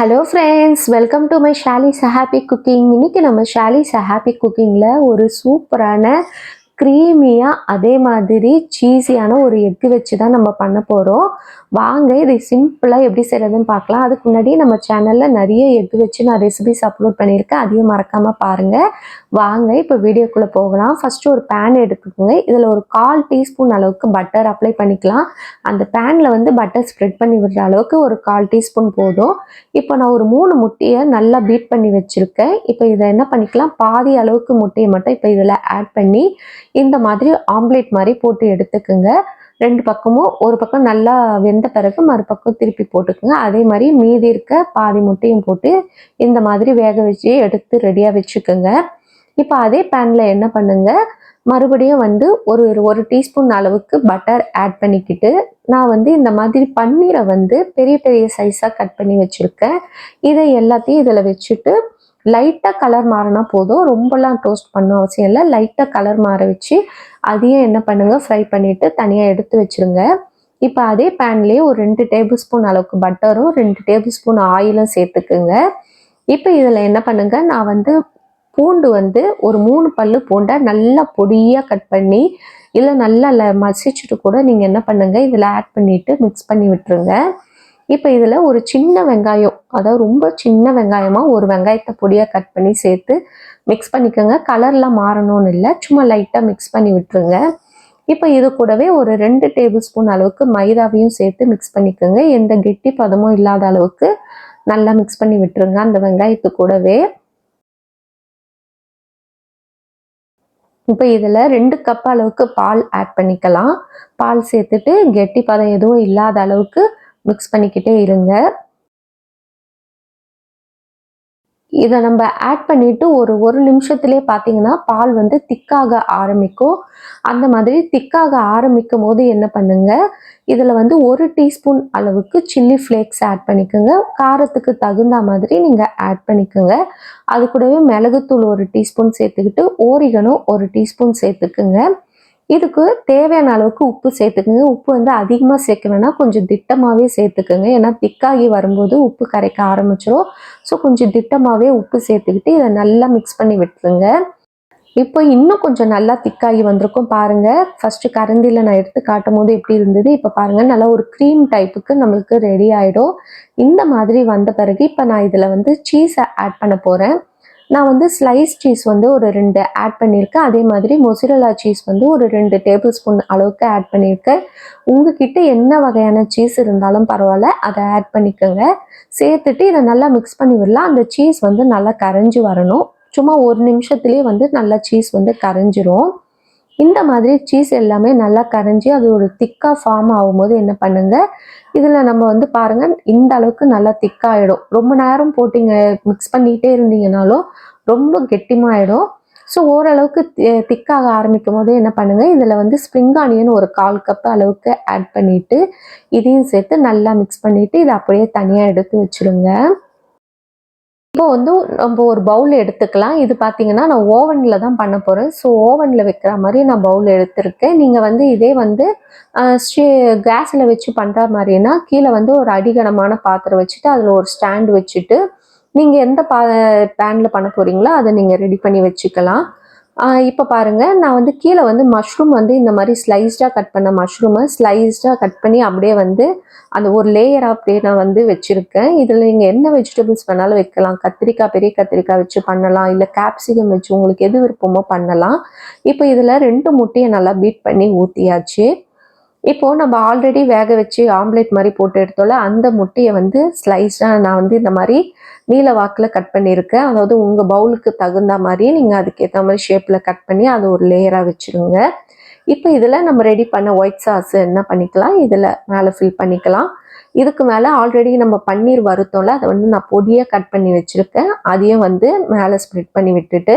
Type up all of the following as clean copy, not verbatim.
Hello friends, welcome to my Shali's happy cooking. இன்னைக்கு நம்ம Shali's happy குக்கிங்கில் ஒரு சூப்பரான க்ரீமியாக அதே மாதிரி சீஸியான ஒரு எக்கு வச்சு தான் நம்ம பண்ண போகிறோம். வாங்க இது சிம்பிளாக எப்படி செய்கிறதுன்னு பார்க்கலாம். அதுக்கு முன்னாடி நம்ம சேனலில் நிறைய எக்கு வச்சு நான் ரெசிபிஸ் அப்லோட் பண்ணியிருக்கேன், அதையும் மறக்காமல் பாருங்கள். வாங்க இப்போ வீடியோக்குள்ளே போகலாம். ஃபஸ்ட்டு ஒரு பேன் எடுத்துக்கோங்க. இதில் ஒரு 1/4 டீஸ்பூன் அளவுக்கு பட்டர் அப்ளை பண்ணிக்கலாம். அந்த பேனில் வந்து பட்டர் ஸ்ப்ரெட் பண்ணி விடுற அளவுக்கு ஒரு 1/4 டீஸ்பூன் போதும். இப்போ நான் ஒரு 3 முட்டையை நல்லா பீட் பண்ணி வச்சுருக்கேன். இப்போ இதை என்ன பண்ணிக்கலாம், பாதி அளவுக்கு முட்டையை மட்டும் இப்போ இதில் ஆட் பண்ணி இந்த மாதிரி ஆம்லேட் மாதிரி போட்டு எடுத்துக்குங்க. 2 பக்கமும் ஒரு பக்கம் நல்லா வெந்த பிறகு மறுபக்கம் திருப்பி போட்டுக்குங்க. அதே மாதிரி மீதி இருக்க பாதி முட்டையும் போட்டு இந்த மாதிரி வேக வச்சு எடுத்து ரெடியாக வச்சுக்கோங்க. இப்போ அதே பேனில் என்ன பண்ணுங்க, மறுபடியும் வந்து ஒரு டீஸ்பூன் அளவுக்கு பட்டர் ஆட் பண்ணிக்கிட்டு நான் வந்து இந்த மாதிரி பன்னீரை வந்து பெரிய பெரிய சைஸாக கட் பண்ணி வச்சுருக்கேன். இதை எல்லாத்தையும் இதில் வச்சுட்டு லைட்டாக கலர் மாறினா போதும், ரொம்பலாம் டோஸ்ட் பண்ண அவசியம் இல்லை. லைட்டாக கலர் மாற வச்சு அதையும் என்ன பண்ணுங்கள், ஃப்ரை பண்ணிவிட்டு தனியாக எடுத்து வச்சுருங்க. இப்போ அதே பேன்லேயே ஒரு 2 டேபிள் ஸ்பூன் அளவுக்கு பட்டரும் 2 டேபிள் ஸ்பூன் ஆயிலும் சேர்த்துக்குங்க. இப்போ இதில் என்ன பண்ணுங்கள், நான் வந்து பூண்டு வந்து ஒரு 3 பல்லு பூண்டை நல்லா பொடியாக கட் பண்ணி இல்லை நல்லா மசிச்சுட்டு கூட நீங்கள் என்ன பண்ணுங்கள், இதில் ஆட் பண்ணிவிட்டு மிக்ஸ் பண்ணி விட்டுருங்க. இப்போ இதில் ஒரு சின்ன வெங்காயம், அதாவது ரொம்ப சின்ன வெங்காயமாக ஒரு வெங்காயத்தை பொடியாக கட் பண்ணி சேர்த்து மிக்ஸ் பண்ணிக்கோங்க. கலர்லாம் மாறணும்னு இல்லை, சும்மா லைட்டாக மிக்ஸ் பண்ணி விட்டுருங்க. இப்போ இது கூடவே ஒரு 2 டேபிள் ஸ்பூன் அளவுக்கு மைதாவையும் சேர்த்து மிக்ஸ் பண்ணிக்கோங்க. எந்த கெட்டி பதமும் இல்லாத அளவுக்கு நல்லா மிக்ஸ் பண்ணி விட்டுருங்க அந்த வெங்காயத்து கூடவே. இப்போ இதில் 2 கப் அளவுக்கு பால் ஆட் பண்ணிக்கலாம். பால் சேர்த்துட்டு கெட்டி பதம் எதுவும் இல்லாத அளவுக்கு மிக்ஸ் பண்ணிக்கிட்டே இருங்க. இதை நம்ம ஆட் பண்ணிவிட்டு ஒரு நிமிஷத்துலேயே பார்த்தீங்கன்னா பால் வந்து திக்காக ஆரம்பிக்கும். அந்த மாதிரி திக்காக ஆரம்பிக்கும் போது என்ன பண்ணுங்க, இதில் வந்து 1 டீஸ்பூன் அளவுக்கு சில்லி ஃப்ளேக்ஸ் ஆட் பண்ணிக்கோங்க. காரத்துக்கு தகுந்த மாதிரி நீங்கள் ஆட் பண்ணிக்கோங்க. அது கூடவே மிளகுத்தூள் 1 டீஸ்பூன் சேர்த்துக்கிட்டு ஓரிகனோ 1 டீஸ்பூன் சேர்த்துக்குங்க. இதுக்கு தேவையான அளவுக்கு உப்பு சேர்த்துக்குங்க. உப்பு வந்து அதிகமாக சேர்க்க வேணாம், கொஞ்சம் திட்டமாகவே சேர்த்துக்குங்க. ஏன்னா திக்காகி வரும்போது உப்பு கரைக்க ஆரம்பிச்சிடும். ஸோ கொஞ்சம் திட்டமாகவே உப்பு சேர்த்துக்கிட்டு இதை நல்லா மிக்ஸ் பண்ணி விட்டுருங்க. இப்போ இன்னும் கொஞ்சம் நல்லா திக்காகி வந்திருக்கும் பாருங்கள். ஃபஸ்ட்டு கரண்டியில் நான் எடுத்து காட்டும் போது எப்படி இருந்தது, இப்போ பாருங்கள் நல்லா ஒரு க்ரீம் டைப்புக்கு நம்மளுக்கு ரெடி ஆகிடும். இந்த மாதிரி வந்த பிறகு இப்போ நான் இதில் வந்து சீஸை ஆட் பண்ண போகிறேன். நான் வந்து ஸ்லைஸ் சீஸ் வந்து ஒரு 2 ஆட் பண்ணியிருக்கேன். அதே மாதிரி மொசரல்லா சீஸ் வந்து ஒரு 2 டேபிள் ஸ்பூன் அளவுக்கு ஆட் பண்ணியிருக்கேன். உங்ககிட்ட என்ன வகையான சீஸ் இருந்தாலும் பரவாயில்ல, அதை ஆட் பண்ணிக்கோங்க. சேர்த்துட்டு இதை நல்லா மிக்ஸ் பண்ணி விடலாம். அந்த சீஸ் வந்து நல்லா கரைஞ்சி வரணும். சும்மா ஒரு நிமிஷத்துலேயே வந்து நல்லா சீஸ் வந்து கரைஞ்சிரும். இந்த மாதிரி சீஸ் எல்லாமே நல்லா கரைஞ்சி அது ஒரு திக்காக ஃபார்ம் ஆகும்போது என்ன பண்ணுங்க, இதில் நம்ம வந்து பாருங்கள் இந்த அளவுக்கு நல்லா திக்காகிடும். ரொம்ப நேரம் போட்டிங்க மிக்ஸ் பண்ணிகிட்டே இருந்தீங்கனாலும் ரொம்ப கெட்டிமாயிடும். ஸோ ஓரளவுக்கு திக்காக ஆரம்பிக்கும் போது என்ன பண்ணுங்கள், இதில் வந்து ஸ்ப்ரிங் ஆனியன் ஒரு 1/4 கப் அளவுக்கு ஆட் பண்ணிவிட்டு இதையும் சேர்த்து நல்லா மிக்ஸ் பண்ணிவிட்டு இதை அப்படியே தனியாக எடுத்து வச்சுருங்க. இப்போ வந்து நம்ம ஒரு பவுல் எடுத்துக்கலாம். இது பார்த்தீங்கன்னா நான் ஓவனில் தான் பண்ண போகிறேன். ஸோ ஓவனில் வைக்கிற மாதிரி நான் பவுல் எடுத்திருக்கேன். நீங்கள் வந்து இதே வந்து கேஸில் வச்சு பண்ணுற மாதிரினா கீழே வந்து ஒரு அடிகனமான பாத்திரம் வச்சுட்டு அதில் ஒரு ஸ்டாண்ட் வச்சுட்டு நீங்கள் எந்த பேனில் பண்ண போகிறீங்களோ அதை நீங்கள் ரெடி பண்ணி வச்சுக்கலாம். இப்போ பாருங்கள், நான் வந்து கீழே வந்து மஷ்ரூம் வந்து இந்த மாதிரி ஸ்லைஸ்டாக கட் பண்ண மஷ்ரூமை ஸ்லைஸ்டாக கட் பண்ணி அப்படியே வந்து அந்த ஒரு லேயராக அப்படியே நான் வந்து வச்சுருக்கேன். இதில் நீங்கள் என்ன வெஜிடபிள்ஸ் வேணாலும் வைக்கலாம். கத்திரிக்காய், பெரிய கத்திரிக்காய் வச்சு பண்ணலாம், இல்லை கேப்சிகம் வச்சு உங்களுக்கு எது விருப்பமோ பண்ணலாம். இப்போ இதில் 2 முட்டையை நல்லா பீட் பண்ணி ஊற்றியாச்சு. இப்போது நம்ம ஆல்ரெடி வேக வச்சு ஆம்லேட் மாதிரி போட்டு எடுத்தோம்ல, அந்த முட்டையை வந்து ஸ்லைஸாக நான் வந்து இந்த மாதிரி நீல வாக்கில் கட் பண்ணியிருக்கேன். அதாவது உங்கள் பவுலுக்கு தகுந்த மாதிரி நீங்கள் அதுக்கேற்ற மாதிரி ஷேப்பில் கட் பண்ணி அதை ஒரு லேயராக வச்சுருங்க. இப்போ இதில் நம்ம ரெடி பண்ண ஒயிட் சாஸ் என்ன பண்ணிக்கலாம், இதில் மேலே ஃபில் பண்ணிக்கலாம். இதுக்கு மேலே ஆல்ரெடி நம்ம பன்னீர் வறுத்தோம்ல, அதை வந்து நான் பொடியாக கட் பண்ணி வச்சுருக்கேன். அதையும் வந்து மேலே ஸ்ப்ரெட் பண்ணி விட்டுட்டு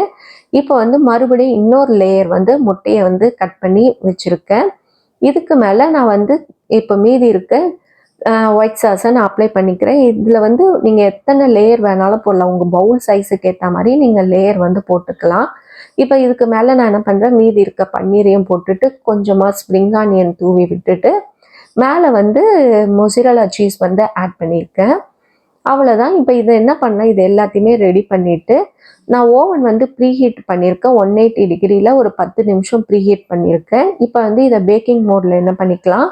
இப்போ வந்து மறுபடியும் இன்னொரு லேயர் வந்து முட்டையை வந்து கட் பண்ணி வச்சுருக்கேன். இதுக்கு மேலே நான் வந்து இப்போ மீதி இருக்க ஒயிட் சாஸை நான் அப்ளை பண்ணிக்கிறேன். இதில் வந்து நீங்கள் எத்தனை லேயர் வேணாலும் போடலாம். உங்கள் பவுல் சைஸுக்கு ஏற்ற மாதிரி நீங்கள் லேயர் வந்து போட்டுக்கலாம். இப்போ இதுக்கு மேலே நான் என்ன பண்ணுறேன், மீதி இருக்க பன்னீரையும் போட்டுட்டு கொஞ்சமாக ஸ்ப்ரிங் ஆனியன் தூவி விட்டுட்டு மேலே வந்து மொசரல்லா சீஸ் வந்து ஆட் பண்ணியிருக்கேன். அவ்வளோதான். இப்போ இதை என்ன பண்ணலாம், இது எல்லாத்தையுமே ரெடி பண்ணிவிட்டு நான் ஓவன் வந்து ப்ரீஹீட் பண்ணியிருக்கேன். 180 டிகிரியில் ஒரு 10 நிமிஷம் ப்ரீஹீட் பண்ணியிருக்கேன். இப்போ வந்து இதை பேக்கிங் மோடில் என்ன பண்ணிக்கலாம்,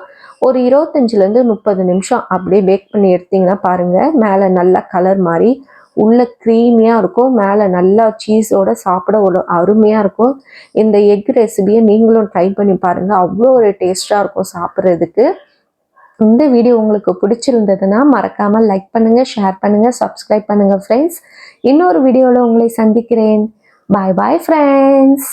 ஒரு 25லேருந்து 30 நிமிஷம் அப்படியே பேக் பண்ணி எடுத்திங்கன்னா பாருங்கள், மேலே நல்லா கலர் மாதிரி உள்ள க்ரீமியாக இருக்கும், மேலே நல்லா சீஸோட சாப்பிட ஒரு அருமையாக இருக்கும். இந்த எக் ரெசிபியை நீங்களும் ட்ரை பண்ணி பாருங்கள், அவ்வளோ ஒரு டேஸ்ட்டாக இருக்கும் சாப்பிட்றதுக்கு. இந்த வீடியோ உங்களுக்கு பிடிச்சிருந்ததுன்னா மறக்காமல் லைக் பண்ணுங்கள், ஷேர் பண்ணுங்கள், சப்ஸ்கிரைப் பண்ணுங்கள் ஃப்ரெண்ட்ஸ். இன்னொரு வீடியோவில் உங்களை சந்திக்கிறேன். பாய் பாய் ஃப்ரெண்ட்ஸ்.